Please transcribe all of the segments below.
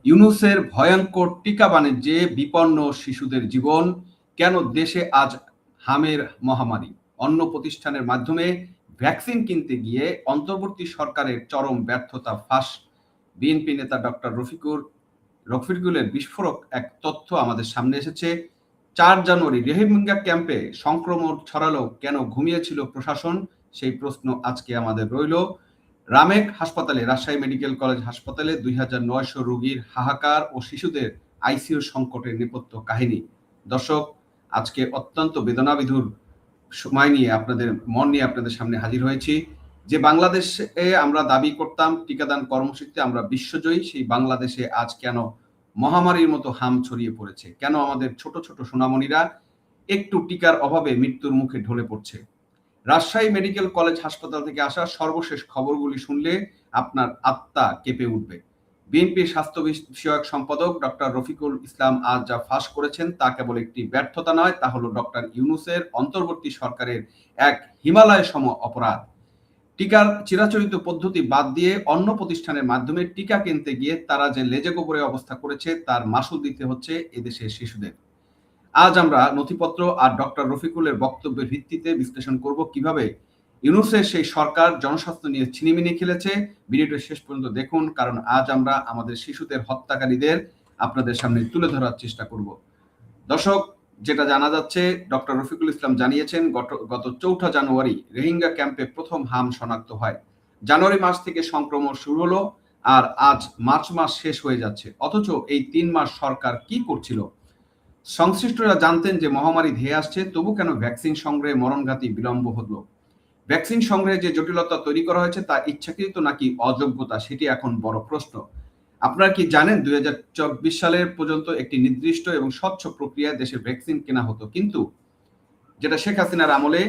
ইউনূসের ভয়ঙ্কর টিকা বাণিজ্যে বিপন্ন শিশুদের জীবন, কেন দেশে আজ হামের মহামারী, অন্য প্রতিষ্ঠানের মাধ্যমে ভ্যাকসিন কিনতে গিয়ে অন্তর্বর্তী সরকারের চরম ব্যর্থতা ফাঁস। বিএনপি নেতা ডক্টর রফিকুলের বিস্ফোরক এক তথ্য আমাদের সামনে এসেছে। ৪ জানুয়ারি রোহিঙ্গা ক্যাম্পে সংক্রমণ ছড়ালেও কেন ঘুমিয়েছিল প্রশাসন, সেই প্রশ্ন আজকে আমাদের রইল। রামেক হাসপাতালে, রাজশাহী মেডিকেল কলেজ হাসপাতালে ২৯০০ রোগীর হাহাকার ও শিশুদের আইসিইউ সংকটের নেপথ্য কাহিনী। দর্শক, আজকে অত্যন্ত বেদনাবিধুর সময় নিয়ে মন নিয়ে আপনাদের সামনে হাজির হয়েছি। যে বাংলাদেশে আমরা দাবি করতাম টিকাদান কর্মসূচিতে আমরা বিশ্বজয়ী, সেই বাংলাদেশে আজ কেন মহামারীর মতো হাম ছড়িয়ে পড়েছে? কেন আমাদের ছোট ছোট সোনামণিরা একটু টিকার অভাবে মৃত্যুর মুখে ঢলে পড়ছে? রাজশাহী মেডিকেল কলেজ হাসপাতাল থেকে আসা সর্বশেষ খবরগুলি শুনলে আপনার আত্মা কেঁপে উঠবে। বিএনপির স্বাস্থ্য বিষয়ক সম্পাদক ডক্টর রফিকুল ইসলাম আজ যা ফাঁস করেছেন তা কেবল একটি ব্যর্থতা নয়, তা হলো ডক্টর ইউনূসের অন্তর্বর্তী সরকারের এক হিমালয় সম অপরাধ। টিকার চিরাচরিত পদ্ধতি বাদ দিয়ে অন্য প্রতিষ্ঠানের মাধ্যমে টিকা কিনতে গিয়ে তারা যে লেজে গোবরে অবস্থা করেছে তার মাসুল দিতে হচ্ছে এদেশের শিশুদের। আজ আমরা নথিপত্র আর ডক্টর রফিকুলের বক্তব্যের ভিত্তিতে বিশ্লেষণ করব কিভাবে ইউনূসের সেই সরকার জনস্বাস্থ্য নিয়ে ছিনিমিনি খেলেছে। ভিডিওটি শেষ পর্যন্ত দেখুন, কারণ আজ আমরা আমাদের শিশুদের হত্যাকারীদের আপনাদের সামনে তুলে ধরার চেষ্টা করব। দর্শক, যেটা জানা যাচ্ছে, ডক্টর রফিকুল ইসলাম জানিয়েছেন গত ৪ঠা জানুয়ারি রোহিঙ্গা ক্যাম্পে প্রথম হাম শনাক্ত হয়। জানুয়ারি মাস থেকে সংক্রমণ শুরু হলো আর আজ মার্চ মাস শেষ হয়ে যাচ্ছে, অথচ এই ৩ মাস সরকার কি করছিল? সংশ্লিষ্টরা জানতেন যে মহামারী ধেয়ে আসছে, তবু কেন ভ্যাকসিন সংগ্রহে মরণঘাতী বিলম্ব হলো? ভ্যাকসিন সংগ্রহে যে জটিলতা তৈরি করা হয়েছে তা ইচ্ছাকৃত নাকি অযোগ্যতা, সেটি এখন বড় প্রশ্ন। আপনারা কি জানেন ২০২৪ সালের পর্যন্ত একটি নির্দিষ্ট এবং স্বচ্ছ প্রক্রিয়ায় দেশে ভ্যাকসিন কেনা হতো, কিন্তু যেটা শেখ হাসিনার আমলে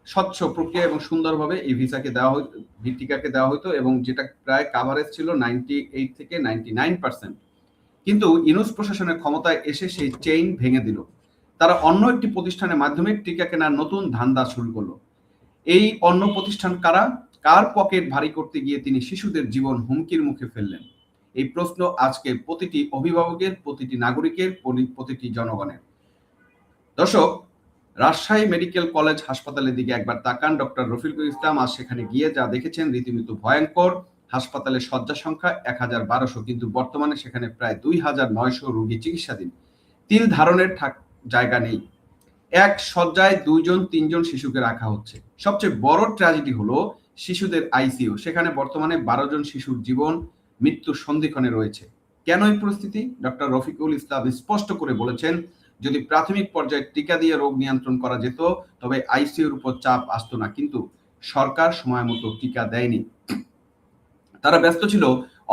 স্বচ্ছ প্রক্রিয়া এবং সুন্দরভাবে এই টিকাকে দেওয়া হতো এবং যেটা প্রায় কাভারেজ ছিল 98 থেকে 99%। কিন্তু ইউনূস প্রশাসনের ক্ষমতায় এসে সেই চেইন ভেঙে দিল। তারা অন্য একটি প্রতিষ্ঠানের মাধ্যমে টিকা কেনার নতুন ধান্দা শুরু করলো। এই অন্য প্রতিষ্ঠান কারা? কার পকেট ভারী করতে গিয়ে তিনি শিশুদের জীবন হুমকির মুখে ফেললেন? এই প্রশ্ন আজকে প্রতিটি অভিভাবকের, প্রতিটি নাগরিকের, প্রতিটি জনগণের। দর্শক, রাজশাহী মেডিকেল কলেজ হাসপাতালের দিকে একবার তাকান। ডক্টর রফিকুল ইসলাম আজ সেখানে গিয়ে যা দেখেছেন রীতিমতো ভয়ঙ্কর। হাসপাতালের শয্যা সংখ্যা ১,১২০০, কিন্তু বর্তমানে সেখানে প্রায় ২,৯০০ রোগী চিকিৎসাধীন। তিল ধারণের জায়গা নেই। এক শয্যায় ২ জন ৩ জন শিশুকে রাখা হচ্ছে। সবচেয়ে বড় ট্র্যাজেডি হলো শিশুদের আইসিইউ, সেখানে বর্তমানে ১২ জন শিশুর জীবন মৃত্যুর সন্ধিক্ষণে রয়েছে। কেন এই পরিস্থিতি? ডক্টর রফিকুল ইসলাম স্পষ্ট করে বলেছেন, যদি প্রাথমিক পর্যায়ে টিকা দিয়ে রোগ নিয়ন্ত্রণ করা যেত তবে আইসিইউর উপর চাপ আসতো না, কিন্তু সরকার সময় মতো টিকা দেয়নি। তারা ব্যস্ত ছিল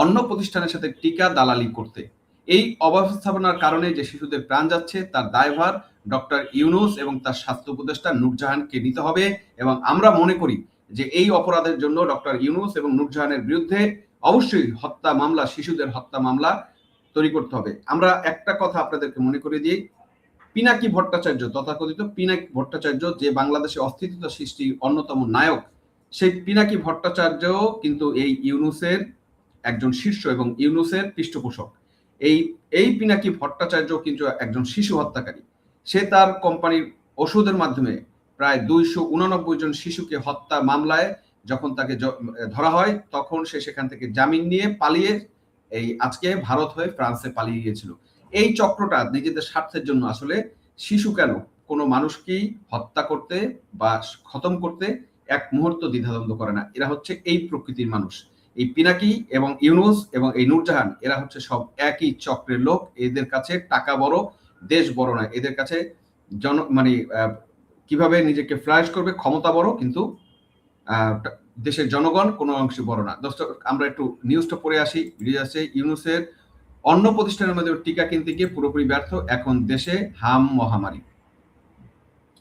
অন্য প্রতিষ্ঠানের সাথে টিকা দালালি করতে। এই অব্যবস্থাপনার কারণে যে শিশুদের প্রাণ যাচ্ছে তার দায়ভার ডক্টর ইউনূস এবং তার স্বাস্থ্য উপদেষ্টা নূরজাহানকে নিতে হবে, এবং আমরা মনে করি যে এই অপরাধের জন্য ডক্টর ইউনূস এবং নূরজাহানের বিরুদ্ধে অবশ্যই হত্যা মামলা, শিশুদের হত্যা মামলা তৈরি করতে হবে। আমরা একটা কথা আপনাদেরকে মনে করে দিই, পিনাকি ভট্টাচার্য, তথাকথিত পিনাকি ভট্টাচার্য, যে বাংলাদেশে অস্তিত্ব সৃষ্টির অন্যতম নায়ক, সেই পিনাকি ভট্টাচার্য কিন্তু এই ইউনূসের একজন শীর্ষ এবং ইউনূসের পৃষ্ঠপোষক। এই পিনাকি ভট্টাচার্য কিন্তু একজন শিশু হত্যাকারী। সে তার কোম্পানির ওষুধের মাধ্যমে প্রায় ২৮৯ জন শিশুকে হত্যা মামলায় যখন তাকে ধরা হয়, তখন সে সেখান থেকে জামিন নিয়ে পালিয়ে আজকে ভারত হয়ে ফ্রান্সে পালিয়ে গিয়েছিল। এই চক্রটা নিজেদের স্বার্থের জন্য আসলে শিশু কেন কোনো মানুষকেই হত্যা করতে বা খতম করতে এক মুহূর্ত দ্বিধাদ্বন্দ্ব করে না। এরা হচ্ছে এই প্রকৃতির মানুষ। এই পিনাকি এবং ইউনূস এবং এই নূরজাহান, এরা হচ্ছে সব একই চক্রের লোক। এদের কাছে টাকা বড়, দেশ বড় না। এদের কাছে কিভাবে নিজেকে ফ্লাশ করবে ক্ষমতা বড়, কিন্তু দেশের জনগণ কোনো অংশে বড় না। দর্শক, আমরা একটু নিউজটা পড়ে আসি। ভিডিও আছে, ইউনূসের অন্য প্রতিষ্ঠানের মধ্যে টিকা কিনতে গিয়ে পুরোপুরি ব্যর্থ, এখন দেশে হাম মহামারী।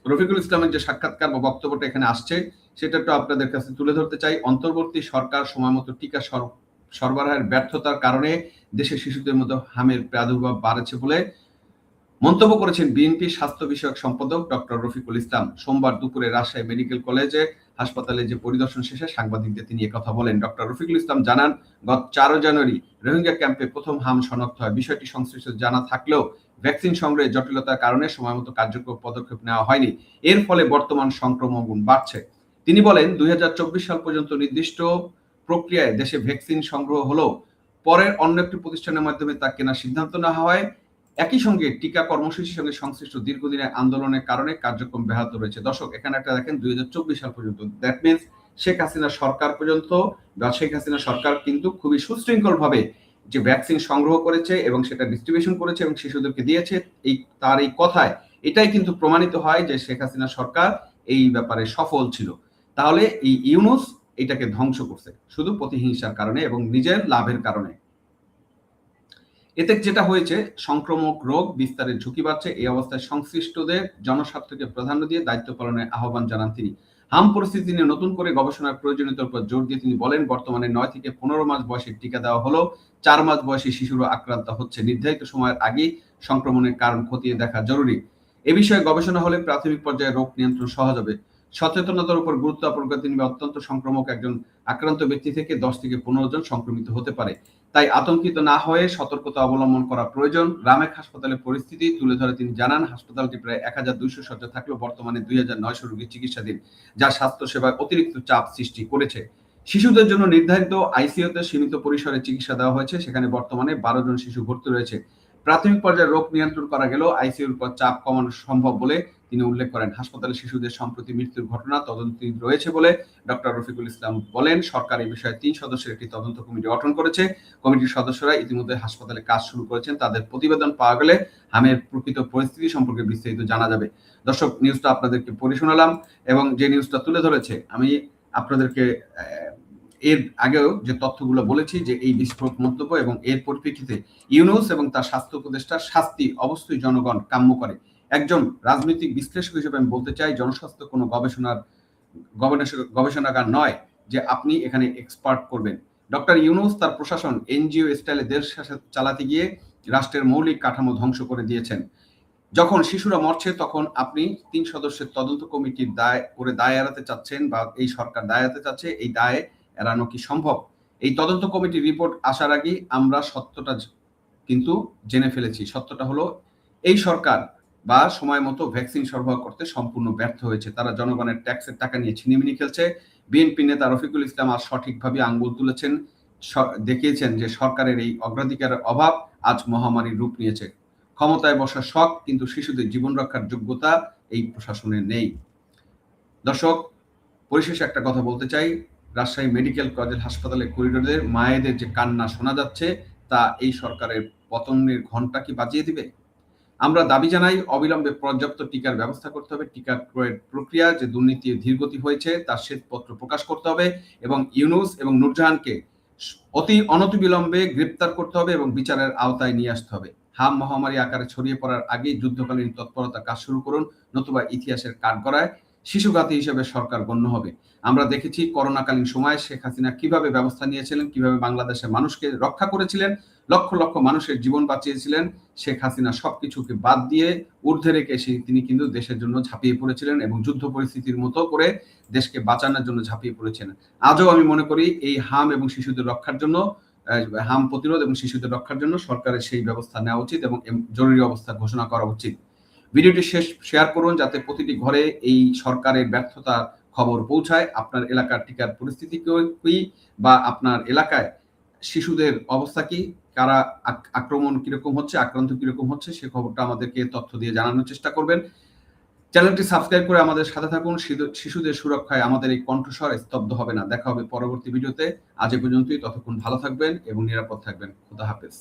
রফিকুল ইসলামের যে সাক্ষাৎকার বা বক্তব্যটা এখানে আসছে সেটা একটু আপনাদের কাছে তুলে ধরতে চাই। অন্তর্বর্তী সরকার সময় মতো টিকা সরবরাহের ব্যর্থতার কারণে দেশের শিশুদের মধ্যে হামের প্রাদুর্ভাব বাড়ছে বলে মন্তব্য করেছেন বিএনপি স্বাস্থ্য বিষয়ক সম্পাদক ডক্টর রফিকুল ইসলাম। সোমবার দুপুরে রাজশাহী মেডিকেল কলেজে হাসপাতালে যে পরিদর্শন শেষে সাংবাদিকদের তিনি একথা বলেন। ডক্টর রফিকুল ইসলাম জানান, গত 4 জানুয়ারি রোহিঙ্গা ক্যাম্পে প্রথম হাম শনাক্ত হয়। বিষয়টি সংশ্লিষ্ট জানা থাকলেও ভ্যাকসিন সংগ্রহে জটিলতার কারণে সময়মতো কার্যকর পদক্ষেপ নেওয়া হয়নি। এর ফলে বর্তমান সংক্রমণ বাড়ছে। তিনি বলেন, 2024 সাল পর্যন্ত নির্দিষ্ট প্রক্রিয়ায় দেশে ভ্যাকসিন সংগ্রহ হলেও পরে অন্য একটি প্রতিষ্ঠানের মাধ্যমে তা কেনার সিদ্ধান্ত নেওয়া হয়। একই সঙ্গে টিকা কর্মসূচির সঙ্গে সংশ্লিষ্ট দীর্ঘদিনের আন্দোলনের কারণে কার্যক্রম ব্যাহত রয়েছে। দর্শক, এখানে একটা দেখেন 2024 সাল পর্যন্ত, দ্যাট মিনস শেখ হাসিনা সরকার পর্যন্ত, বা শেখ হাসিনা সরকার কিন্তু খুবই সুশৃঙ্খল ভাবে যে ভ্যাকসিন সংগ্রহ করেছে এবং সেটা ডিস্ট্রিবিউশন করেছে এবং শিশুদেরকে দিয়েছে। তার এই কথায় এটাই কিন্তু প্রমাণিত হয় যে শেখ হাসিনা সরকার এই ব্যাপারে সফল ছিল। তাহলে এই ইউনূস এটাকে ধ্বংস করছে শুধু প্রতিহিংসার কারণে এবং নিজের লাভের কারণে। এতে যেটা হয়েছে, সংক্রামক রোগ বিস্তারের ঝুঁকি বাড়ছে। এই অবস্থায় সংশ্লিষ্টদের জনস্বার্থকে প্রাধান্য দিয়ে দায়িত্ব পালনের আহ্বান জানান তিনি। হাম পরিস্থিতি নিয়ে নতুন করে গবেষণার প্রয়োজনীয়তার উপর জোর দিয়ে তিনি বলেন, বর্তমানে 9 থেকে 15 মাস বয়সের টিকা দেওয়া হলেও 4 মাস বয়সী শিশুরা আক্রান্ত হচ্ছে। নির্ধারিত সময়ের আগেই সংক্রমণের কারণ খতিয়ে দেখা জরুরি। এ বিষয়ে গবেষণা হলে প্রাথমিক পর্যায়ে রোগ নিয়ন্ত্রণ সহজ হবে। সচেতনতার উপর গুরুত্ব আরোপ করে তিনি অত্যন্ত সংক্রামক একজন আক্রান্ত ব্যক্তি থেকে 10 থেকে 15 জন সংক্রমিত হতে পারে। তাই আতঙ্কিত না হয়ে সতর্কতা অবলম্বন করা প্রয়োজন। রামেক হাসপাতালের পরিস্থিতি তুলে ধরে তিনি জানান, হাসপাতালটি প্রায় 1200 শয্যা থাকলেও বর্তমানে 2900 রোগী চিকিৎসাধীন, যা স্বাস্থ্যসেবায় অতিরিক্ত চাপ সৃষ্টি করেছে। শিশুদের জন্য নির্ধারিত আইসিইউতে সীমিত পরিসরে চিকিৎসা দেওয়া হয়েছে, সেখানে বর্তমানে 12 জন শিশু ভর্তি রয়েছে। প্রাথমিক পর্যায়ে রোগ নিয়ন্ত্রণ করা গেলেও আইসিইউর উপর চাপ কমানো সম্ভব বলে তিনি উল্লেখ করেন। হাসপাতালে শিশুদের সম্প্রতি মৃত্যুর ঘটনা তদন্তাধীন রয়েছে বলে ডক্টর রফিকুল ইসলাম বলেন। সরকার এই বিষয়ে 3 সদস্যের একটি তদন্ত কমিটি গঠন করেছে। কমিটির সদস্যরা ইতিমধ্যে হাসপাতালে কাজ শুরু করেছেন। তাদের প্রতিবেদন পাওয়া গেলে হামের প্রকৃত পরিস্থিতি সম্পর্কে বিস্তারিত জানা যাবে। দর্শক, নিউজটা আপনাদেরকে পড়ে শোনালাম এবং যে নিউজটা তুলে ধরেছে, আমি আপনাদেরকে এর আগেও যে তথ্যগুলো বলেছি যে এই বিস্ফোরক মন্তব্য এবং এর পরিপ্রেক্ষিতে ইউনূস এবং তার স্বাস্থ্য উপদেষ্টার শাস্তি অবশ্যই জনগণ কাম্য করে। একজন রাজনৈতিক বিশ্লেষক হিসেবে আমি বলতে চাই, জনস্বাস্থ্য কোনো গবেষণাগার নয় যে আপনি এখানে এক্সপার্ট করবেন। ডক্টর ইউনূস তার প্রশাসন এনজিও স্টাইলে দেশ চালাতে গিয়ে রাষ্ট্রের মৌলিক কাঠামো ধ্বংস করে দিয়েছেন। যখন শিশুরা মরছে তখন আপনি 3 সদস্যের তদন্ত কমিটির দায় এড়াতে চাচ্ছেন, বা এই সরকার দায় এড়াতে চাচ্ছে। এই দায় এড়ানো কি সম্ভব? এই তদন্ত কমিটির রিপোর্ট আসার আগেই আমরা সত্যটা কিন্তু জেনে ফেলেছি। সত্যটা হলো, এই সরকার বা সময় মতো ভ্যাকসিন সরবরাহ করতে সম্পূর্ণ ব্যর্থ হয়েছে। তারা জনগণের ট্যাক্সের টাকা নিয়ে ছিনিমিনি খেলছে। বিএনপি নেতা রফিকুল ইসলাম আজ সঠিকভাবে আঙ্গুল তুলেছেন, দেখিয়েছেন যে সরকারের এই অগ্রাধিকারের অভাব আজ মহামারীর রূপ নিয়েছে। ক্ষমতায় বসার শখ, কিন্তু শিশুদের জীবন রক্ষার যোগ্যতা এই প্রশাসনের নেই। দর্শক, পরিশেষে একটা কথা বলতে চাই, রাজশাহী মেডিকেল কলেজ হাসপাতালের করিডোরের মায়েদের যে কান্না শোনা যাচ্ছে, তা এই সরকারের পতনের ঘণ্টা কি বাজিয়ে দিবে? আমরা দাবি জানাই, অবিলম্বে পর্যাপ্ত টিকার ব্যবস্থা করতে হবে। টিকা ক্রয়ের প্রক্রিয়া যে দুর্নীতি ধীরগতি হয়েছে তার শ্বেতপত্র প্রকাশ করতে হবে এবং ইউনূস এবং নূরজাহানকে অনতিবিলম্বে গ্রেপ্তার করতে হবে এবং বিচারের আওতায় নিয়ে আসতে হবে। হাম মহামারী আকারে ছড়িয়ে পড়ার আগেই যুদ্ধকালীন তৎপরতা কাজ শুরু করুন, নতুবা ইতিহাসের কাঠগড়ায় শিশুঘাতী হিসেবে সরকার গণ্য হবে। আমরা দেখেছি করোনাকালীন সময়ে শেখ হাসিনা কিভাবে ব্যবস্থা নিয়েছিলেন, কিভাবে বাংলাদেশের মানুষকে রক্ষা করেছিলেন, লক্ষ লক্ষ মানুষের জীবন বাঁচিয়েছিলেন। শেখ হাসিনা সবকিছুকে বাদ দিয়ে ঊর্ধ্বে রেখে তিনি কিন্তু দেশের জন্য ঝাঁপিয়ে পড়েছিলেন এবং যুদ্ধ পরিস্থিতির মতো করে দেশকে বাঁচানোর জন্য ঝাঁপিয়ে পড়েছিলেন। আজও আমি মনে করি এই হাম এবং শিশুদের রক্ষার জন্য, হাম প্রতিরোধ এবং শিশুদের রক্ষার জন্য সরকারের সেই ব্যবস্থা নেওয়া উচিত এবং জরুরি অবস্থা ঘোষণা করা উচিত। ভিডিওটি শেয়ার করুন যাতে প্রতিটি ঘরে এই সরকারের ব্যর্থতার খবর পৌঁছায়। আপনার এলাকার টিকার পরিস্থিতি কি, বা আপনার এলাকায় শিশুদের অবস্থা কি, কারা আক্রমণ কিরকম হচ্ছে, আক্রান্ত কিরকম হচ্ছে, সে খবরটা আমাদেরকে তথ্য দিয়ে জানানোর চেষ্টা করবেন। চ্যানেলটি সাবস্ক্রাইব করে আমাদের সাথে থাকুন। শিশুদের সুরক্ষায় আমাদের এই কণ্ঠস্বর স্তব্ধ হবে না। দেখা হবে পরবর্তী ভিডিওতে। আজ এ পর্যন্তই। ততক্ষণ ভালো থাকবেন এবং নিরাপদ থাকবেন। খোদা হাফেজ।